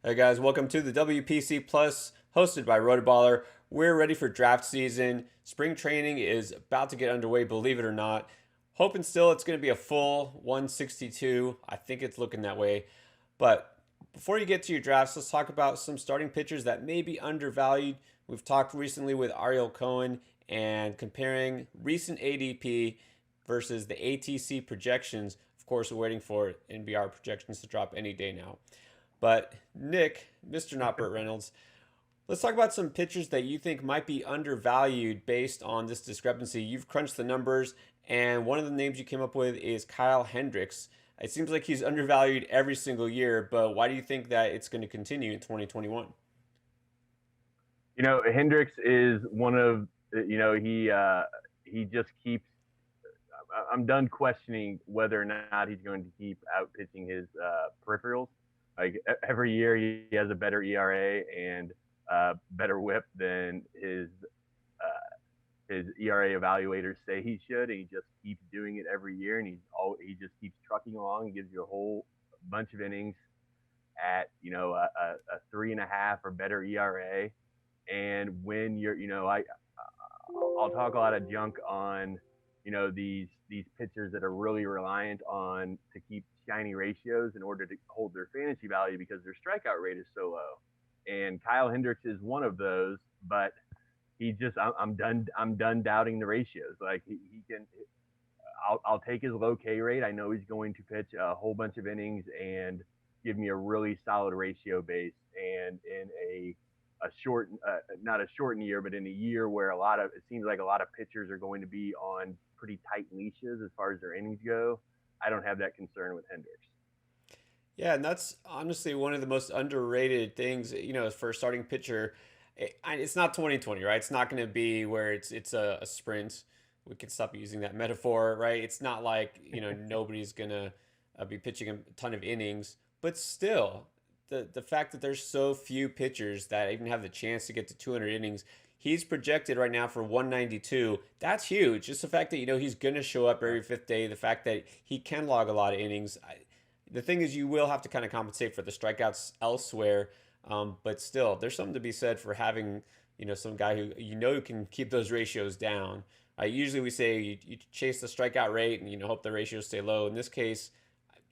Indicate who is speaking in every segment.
Speaker 1: Hey guys, welcome to the WPC Plus hosted by RotoBaller. We're ready for draft season. Spring training is about to get underway, believe it or not. Hoping still it's going to be a full 162. I think it's looking that way. But before you get to your drafts, let's talk about some starting pitchers that may be undervalued. We've talked recently with Ariel Cohen and comparing recent ADP versus the ATC projections. Of course, we're waiting for NBR projections to drop any day now. But Nick, Mr. Not Burt Reynolds, let's talk about some pitchers that you think might be undervalued based on this discrepancy. You've crunched the numbers, and one of the names you came up with is Kyle Hendricks. It seems like he's undervalued every single year, but why do you think that it's going to continue in 2021?
Speaker 2: Hendricks is one of he just keeps. I'm done questioning whether or not he's going to keep out pitching his peripherals. Like every year, he has a better ERA and better WHIP than his ERA evaluators say he should, and he just keeps doing it every year, and he just keeps trucking along and gives you a whole bunch of innings at a 3.5 or better ERA. And when I'll talk a lot of junk on these pitchers that are really reliant on to keep shiny ratios in order to hold their fantasy value because their strikeout rate is so low. And Kyle Hendricks is one of those, but I'm done doubting the ratios. Like he can. I'll take his low K rate. I know he's going to pitch a whole bunch of innings and give me a really solid ratio base. And in a short, not a shortened year, but in a year where it seems like a lot of pitchers are going to be on pretty tight leashes as far as their innings go, I don't have that concern with Hendricks.
Speaker 1: Yeah, and that's honestly one of the most underrated things, for a starting pitcher. It's not 2020, right? It's not going to be where it's a sprint. We can stop using that metaphor, right? It's not like, nobody's going to be pitching a ton of innings, but still, the fact that there's so few pitchers that even have the chance to get to 200 innings, he's projected right now for 192. That's huge. Just the fact that he's going to show up every fifth day, the fact that he can log a lot of innings. The thing is, you will have to kind of compensate for the strikeouts elsewhere. But still, there's something to be said for having, some guy who can keep those ratios down. Usually we say you chase the strikeout rate and hope the ratios stay low. In this case,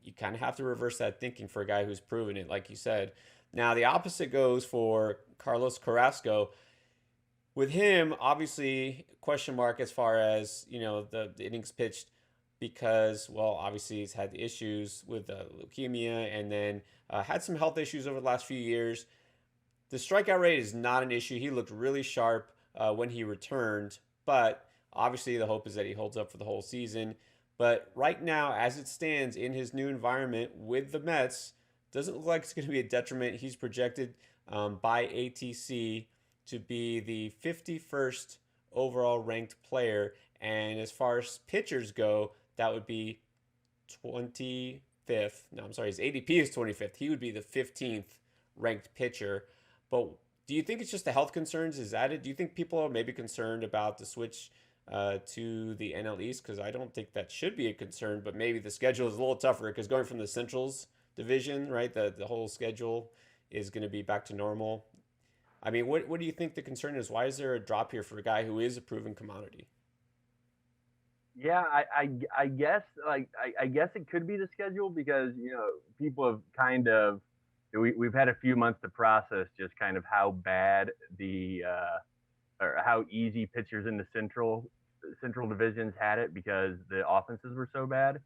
Speaker 1: you kind of have to reverse that thinking for a guy who's proven it, like you said. Now the opposite goes for Carlos Carrasco. With him, obviously, question mark as far as the innings pitched because, well, obviously he's had issues with leukemia and then had some health issues over the last few years. The strikeout rate is not an issue. He looked really sharp when he returned, but obviously the hope is that he holds up for the whole season. But right now, as it stands in his new environment with the Mets, doesn't look like it's going to be a detriment. He's projected by ATC to be the 51st overall ranked player. And as far as pitchers go, that would be 25th. No, I'm sorry, his ADP is 25th. He would be the 15th ranked pitcher. But do you think it's just the health concerns? Is that it? Do you think people are maybe concerned about the switch to the NL East? Because I don't think that should be a concern, but maybe the schedule is a little tougher because going from the Centrals division, right, the whole schedule is going to be back to normal. I mean, what do you think the concern is? Why is there a drop here for a guy who is a proven commodity?
Speaker 2: Yeah, I guess I guess it could be the schedule because people have kind of we've had a few months to process just kind of how bad the or how easy pitchers in the central divisions had it because the offenses were so bad,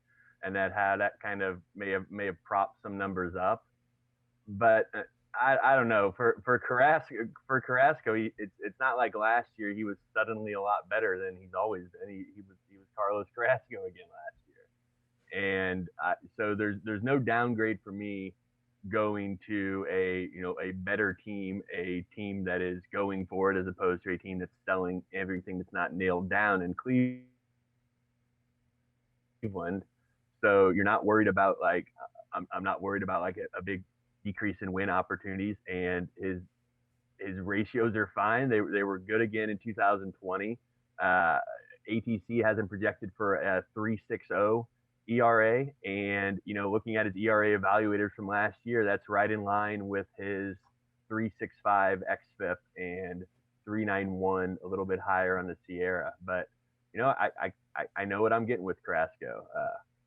Speaker 2: and that kind of may have propped some numbers up. But I don't know for Carrasco it's not like last year he was suddenly a lot better than he's always been. He was Carlos Carrasco again last year, and so there's no downgrade for me going to a better team, a team that is going for it as opposed to a team that's selling everything that's not nailed down in Cleveland. So you're not worried about I'm not worried about like a big decrease in win opportunities, and his ratios are fine. They were good again in 2020. ATC has him projected for a 3.60 ERA, and looking at his ERA evaluators from last year, that's right in line with his 3.65 xFIP and 3.91, a little bit higher on the Sierra. But I know what I'm getting with Carrasco.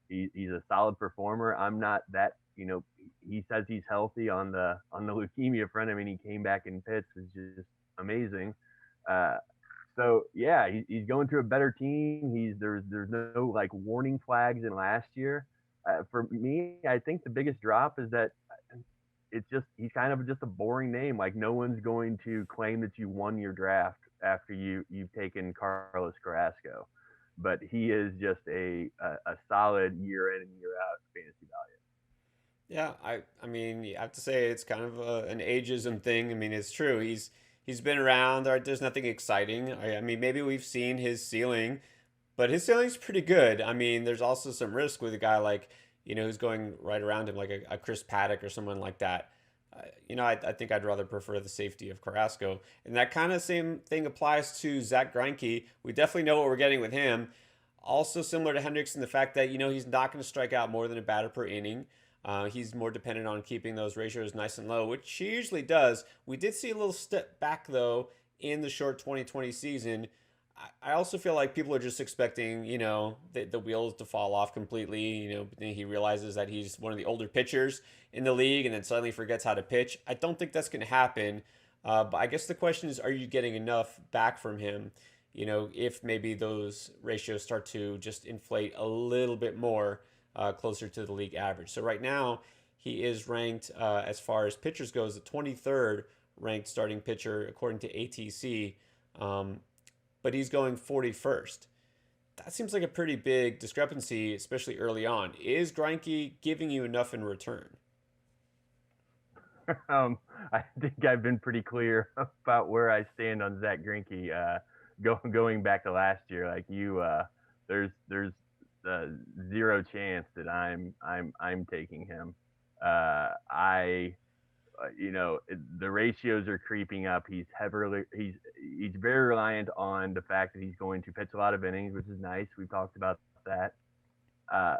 Speaker 2: He's a solid performer. I'm not that. He says he's healthy on the leukemia front. I mean, he came back and pitched, which is just amazing. Uh, so yeah, he's going to a better team. There's no like warning flags in last year. For me, I think the biggest drop is that it's just he's kind of just a boring name. Like no one's going to claim that you won your draft after you've taken Carlos Carrasco, but he is just a solid year in and year out fantasy value.
Speaker 1: Yeah, I mean, you have to say it's kind of an ageism thing. I mean, it's true. He's been around. There's nothing exciting. I mean, maybe we've seen his ceiling, but his ceiling's pretty good. I mean, there's also some risk with a guy like, who's going right around him, like a Chris Paddock or someone like that. I think I'd rather prefer the safety of Carrasco. And that kind of same thing applies to Zack Greinke. We definitely know what we're getting with him. Also similar to Hendricks in the fact that, he's not going to strike out more than a batter per inning. He's more dependent on keeping those ratios nice and low, which he usually does. We did see a little step back, though, in the short 2020 season. I also feel like people are just expecting, the wheels to fall off completely. He realizes that he's one of the older pitchers in the league and then suddenly forgets how to pitch. I don't think that's going to happen. But I guess the question is, are you getting enough back from him? If maybe those ratios start to just inflate a little bit more closer to the league average. So right now, he is ranked, as far as pitchers goes, the 23rd ranked starting pitcher according to ATC. But he's going 41st. That seems like a pretty big discrepancy, especially early on. Is Greinke giving you enough in return?
Speaker 2: I think I've been pretty clear about where I stand on Zack Greinke. Going back to last year, like there's zero chance that I'm taking him. I the ratios are creeping up. He's very reliant on the fact that he's going to pitch a lot of innings, which is nice. We've talked about that. Uh,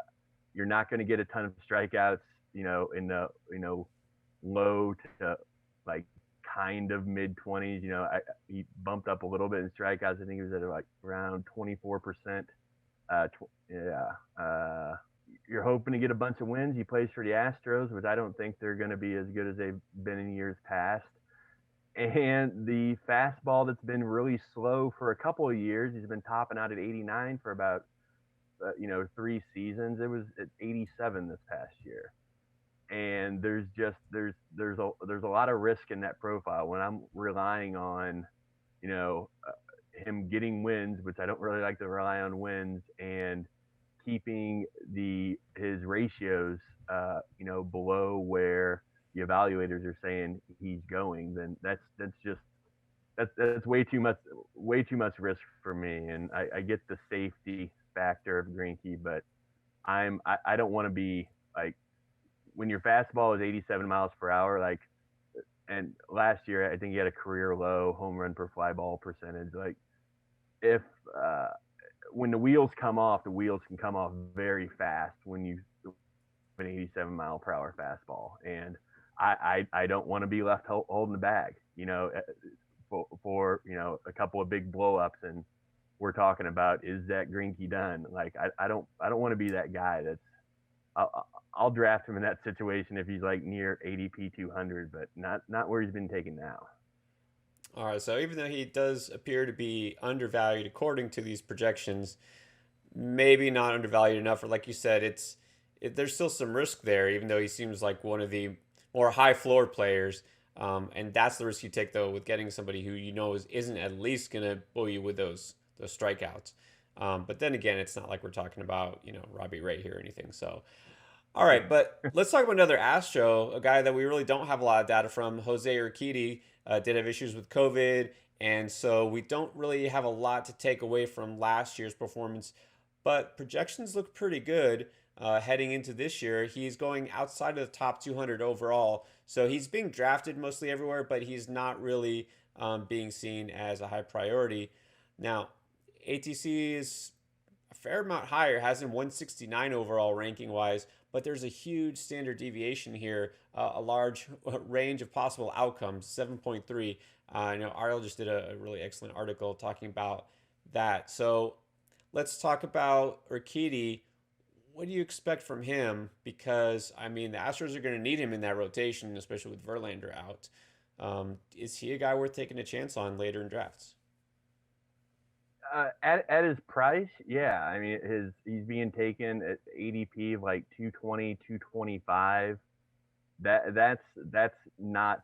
Speaker 2: you're not going to get a ton of strikeouts, in the low to like kind of mid 20s. He bumped up a little bit in strikeouts. I think he was at like around 24%. Yeah. You're hoping to get a bunch of wins. He plays for the Astros, which I don't think they're going to be as good as they've been in years past. And the fastball that's been really slow for a couple of years, he's been topping out at 89 for about 3 seasons. It was at 87 this past year. And there's a lot of risk in that profile when I'm relying on him getting wins, which I don't really like to rely on wins, and keeping his ratios below where the evaluators are saying he's going, then that's way too much risk for me. And I get the safety factor of Greinke, but I don't want to be like when your fastball is 87 miles per hour, like, and last year I think he had a career low home run per fly ball percentage. Like if when the wheels come off, the wheels can come off very fast when you have an 87 mile per hour fastball, and I don't want to be left holding the bag, for a couple of big blowups, and we're talking about is Zack Greinke done? Like I don't want to be that guy that's I'll draft him in that situation if he's like near ADP 200, but not where he's been taken now.
Speaker 1: All right, so even though he does appear to be undervalued according to these projections, maybe not undervalued enough, or like you said, there's still some risk there, even though he seems like one of the more high floor players. And that's the risk you take though with getting somebody who isn't at least gonna bully you with those strikeouts. But then again, it's not like we're talking about Robbie Ray here or anything. So all right, but let's talk about another Astro, a guy that we really don't have a lot of data from. Jose Urquidy did have issues with COVID, and so we don't really have a lot to take away from last year's performance. But projections look pretty good heading into this year. He's going outside of the top 200 overall, so he's being drafted mostly everywhere, but he's not really being seen as a high priority. Now, ATC is fair amount higher, has him 169 overall ranking wise, but there's a huge standard deviation here, a large range of possible outcomes, 7.3. I know Ariel just did a really excellent article talking about that. So let's talk about Urquidy. What do you expect from him? Because, I mean, the Astros are going to need him in that rotation, especially with Verlander out. Is he a guy worth taking a chance on later in drafts?
Speaker 2: At his price, yeah. I mean, he's being taken at ADP of like 220, 225. That's not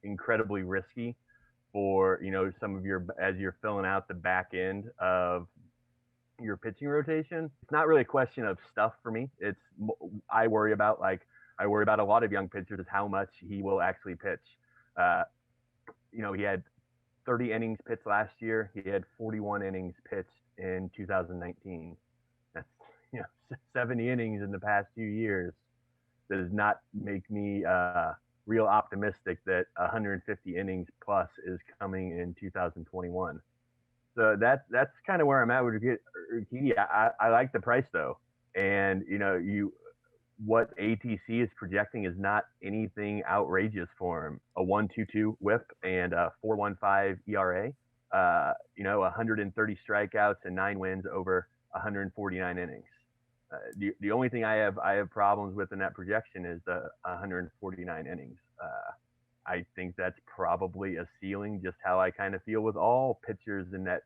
Speaker 2: incredibly risky for some of your as you're filling out the back end of your pitching rotation. It's not really a question of stuff for me. It's I worry about like I worry about a lot of young pitchers is how much he will actually pitch. Uh, he had 30 innings pitched last year. He had 41 innings pitched in 2019. That's 70 innings in the past 2 years. That does not make me real optimistic that 150 innings plus is coming in 2021. So that's kind of where I'm at with Urquidy. I like the price though, and what ATC is projecting is not anything outrageous for him. A 1.22 WHIP and a 4.15 ERA. 130 strikeouts and 9 wins over 149 innings. The only thing I have problems with in that projection is the 149 innings. I think that's probably a ceiling, just how I kind of feel with all pitchers in that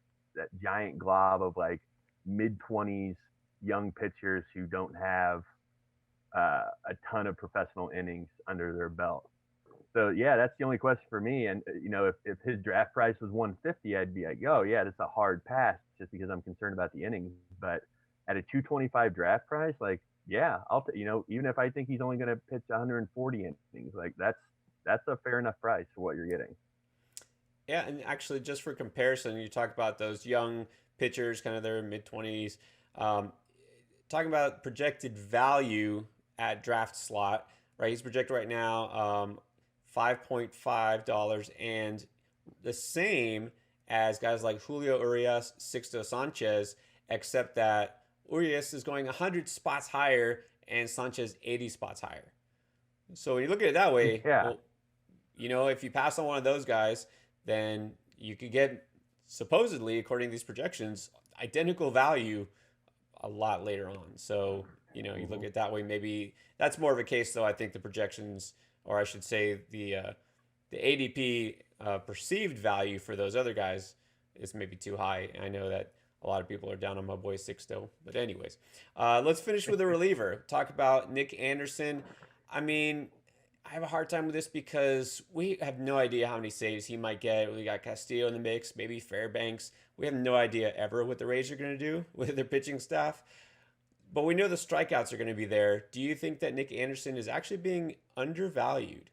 Speaker 2: giant glob of like mid-20s young pitchers who don't have a ton of professional innings under their belt. So yeah, that's the only question for me. And if his draft price was 150, I'd be like, oh yeah, that's a hard pass just because I'm concerned about the innings. But at a 225 draft price, like yeah, even if I think he's only going to pitch 140 innings, like that's a fair enough price for what you're getting.
Speaker 1: Yeah, and actually, just for comparison, you talk about those young pitchers, kind of their mid 20s. Um, Talking about projected value at draft slot, right? He's projected right now $5.5 and the same as guys like Julio Urias, Sixto Sanchez, except that Urias is going 100 spots higher and Sanchez 80 spots higher. So when you look at it that way,
Speaker 2: Yeah.
Speaker 1: well, if you pass on one of those guys, then you could get supposedly, according to these projections, identical value a lot later on. So, you look at it that way, maybe that's more of a case though. I think the projections, or I should say the ADP perceived value for those other guys is maybe too high. I know that a lot of people are down on my boy Sixto. But anyways, let's finish with a reliever. Talk about Nick Anderson. I mean, I have a hard time with this because we have no idea how many saves he might get. We got Castillo in the mix, maybe Fairbanks. We have no idea ever what the Rays are going to do with their pitching staff. But we know the strikeouts are going to be there. Do you think that Nick Anderson is actually being undervalued?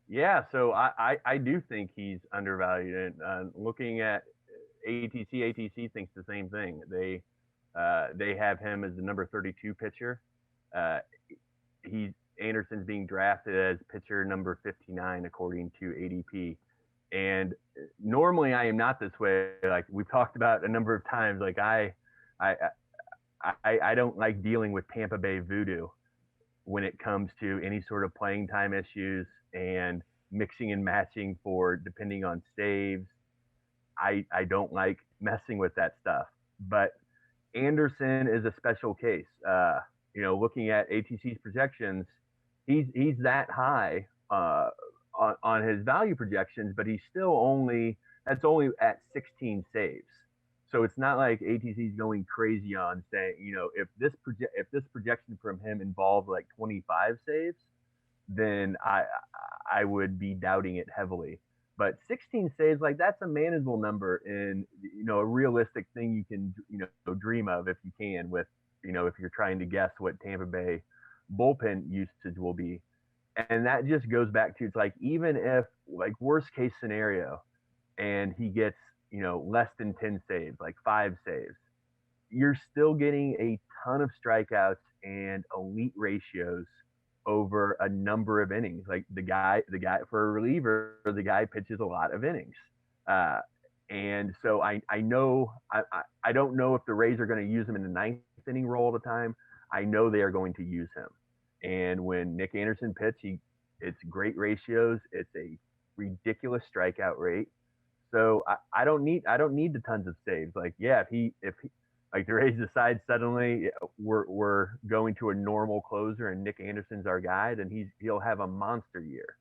Speaker 2: Yeah, so I do think he's undervalued. And looking at ATC thinks the same thing. They have him as the number 32 pitcher. Uh, Anderson's being drafted as pitcher number 59 according to ADP. And normally I am not this way. Like we've talked about a number of times. Like I don't like dealing with Tampa Bay voodoo when it comes to any sort of playing time issues and mixing and matching for depending on saves. I don't like messing with that stuff. But Anderson is a special case. Looking at ATC's projections, he's that high on his value projections, but he's still that's only at 16 saves. So it's not like ATC is going crazy on saying, if this projection from him involved like 25 saves, then I would be doubting it heavily. But 16 saves, like that's a manageable number and a realistic thing you can dream of if you can with if you're trying to guess what Tampa Bay bullpen usage will be. And that just goes back to it's like even if like worst case scenario and he gets less than 10 saves, like 5 saves, you're still getting a ton of strikeouts and elite ratios over a number of innings. Like the guy for a reliever, the guy pitches a lot of innings. Uh, And so I know I don't know if the Rays are going to use him in the ninth inning role all the time. I know they are going to use him. And when Nick Anderson pitched, it's great ratios. It's a ridiculous strikeout rate. So I don't need the tons of saves. Like yeah, if he like the Rays decide suddenly we're going to a normal closer and Nick Anderson's our guy, then he'll have a monster year.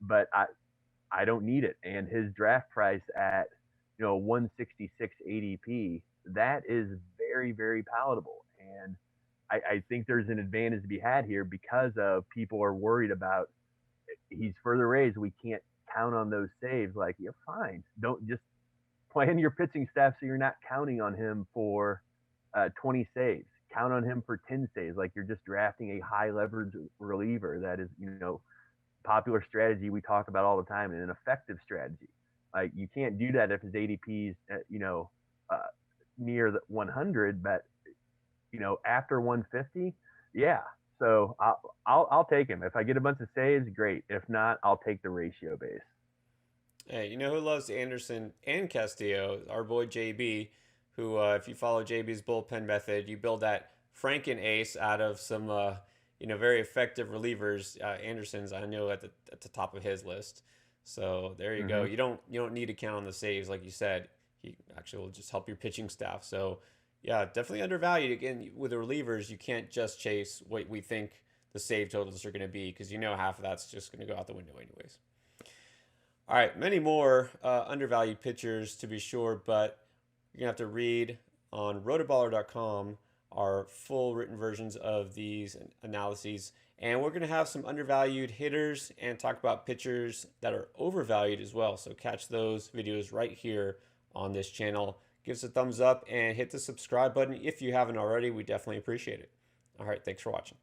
Speaker 2: But I don't need it. And his draft price at 166 ADP, that is very, very palatable. And I think there's an advantage to be had here because of people are worried about he's further raised. We can't count on those saves. Like, you're fine. Don't just plan your pitching staff so you're not counting on him for 20 saves. Count on him for 10 saves. Like you're just drafting a high leverage reliever that is, popular strategy we talk about all the time and an effective strategy. Like you can't do that if his ADP is, uh, near the 100, but after 150, yeah. So I'll take him if I get a bunch of saves. Great. If not, I'll take the ratio base.
Speaker 1: Hey, you know who loves Anderson and Castillo? Our boy JB, who, if you follow JB's bullpen method, you build that Franken ace out of some, very effective relievers. Anderson's, I know, at the top of his list. So there you go.
Speaker 2: Mm-hmm.
Speaker 1: You don't need to count on the saves, like you said. He actually will just help your pitching staff. So yeah, definitely undervalued. Again, with the relievers, you can't just chase what we think the save totals are going to be because half of that's just going to go out the window anyways. All right, many more undervalued pitchers to be sure, but you're going to have to read on rotoballer.com our full written versions of these analyses. And we're going to have some undervalued hitters and talk about pitchers that are overvalued as well. So catch those videos right here on this channel. Give us a thumbs up and hit the subscribe button if you haven't already. We definitely appreciate it. All right, thanks for watching.